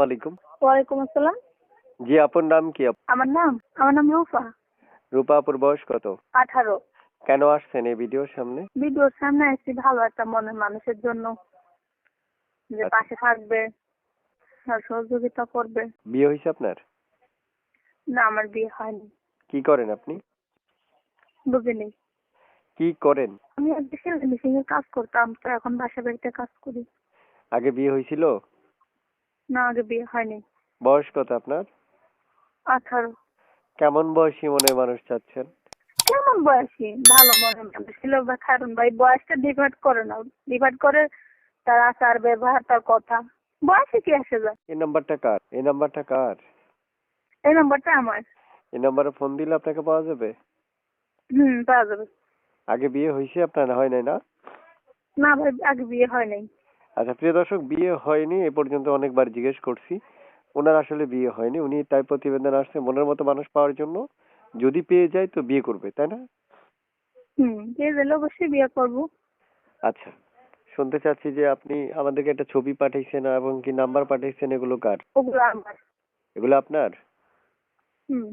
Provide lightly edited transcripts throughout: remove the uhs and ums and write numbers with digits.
আলাইকুম। ওয়ালাইকুম আসসালাম। জি, আপনার নাম কি? আমার নাম রূপা। রূপা আপুর বয়স কত? 18। কেন আসছেন এই ভিডিওর সামনে? ভিডিওর সামনে আসছি ভালো একটা মনের মানুষের জন্য, যে আচ্ছা। পাশে থাকবে আর সহযোগিতা করবে। বিয়ে হয়েছে আপনার? না, আমার বিয়ে হয়নি। কি করেন আপনি? বুঝিনি। কি করেন? আমি আগে সেলাই মেশিন এর কাজ করতাম, তো এখন বাসা বাড়িতে কাজ করি। আগে বিয়ে হয়েছিল? না, আগে বিয়ে হয়নি। বয়স কত আপনার? 18। কেমন বয়সী মনের মানুষ চাচ্ছেন? কেমন বয়সী? ভালো মনের মানুষ ছিল বা কারণ ভাই বয়সটা ডিভাইড করে না, ডিভাইড করে তার আচার ব্যবহার, তার কথা। বয়সে কি আসে যায়? এই নাম্বারটা কার? এই নাম্বারটা কার? এই নম্বরটা আমার। এই নাম্বারে ফোন দিলে আপনাকে পাওয়া যাবে? পাওয়া যাবে। আগে বিয়ে হয়েছে আপনার? হয় নাই না? না ভাই, আগে বিয়ে হয় নাই। আচ্ছা প্রিয় দর্শক, বিয়ে হয়নি এ পর্যন্ত অনেকবার জিজ্ঞেস করছি। ওনার আসলে বিয়ে হয়নি, উনি তাই প্রতিবেদন আসছে মনের মতো মানুষ পাওয়ার জন্য। যদি পেয়ে যায় তো বিয়ে করবে, তাই না? বিয়ে দিলে অবশ্যই বিয়ে করবো। আচ্ছা, শুনতে চাচ্ছি যে আপনি আমাদেরকে একটা ছবি পাঠিয়েছেন এবং কি নাম্বার পাঠিয়েছেন, এগুলো কার? ওগুলো আমার। এগুলো আপনার? হুম।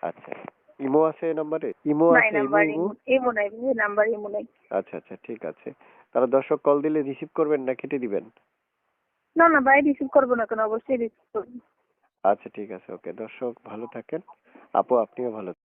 আচ্ছা, ইমো আছে এই নাম্বারে? ইমো না, এই আছে? Imo number imo? ইমো নাই, এই নাম্বার ইমো নাই। আচ্ছা আচ্ছা, ঠিক আছে। তারা দর্শক কল দিলে রিসিভ করবেন না কেটে দিবেন? না না ভাই, রিসিভ করবো না কেন, অবশ্যই রিসিভ করবো। আচ্ছা ঠিক আছে, ওকে। দর্শক ভালো থাকেন, আপু আপনিও ভালো থাকেন।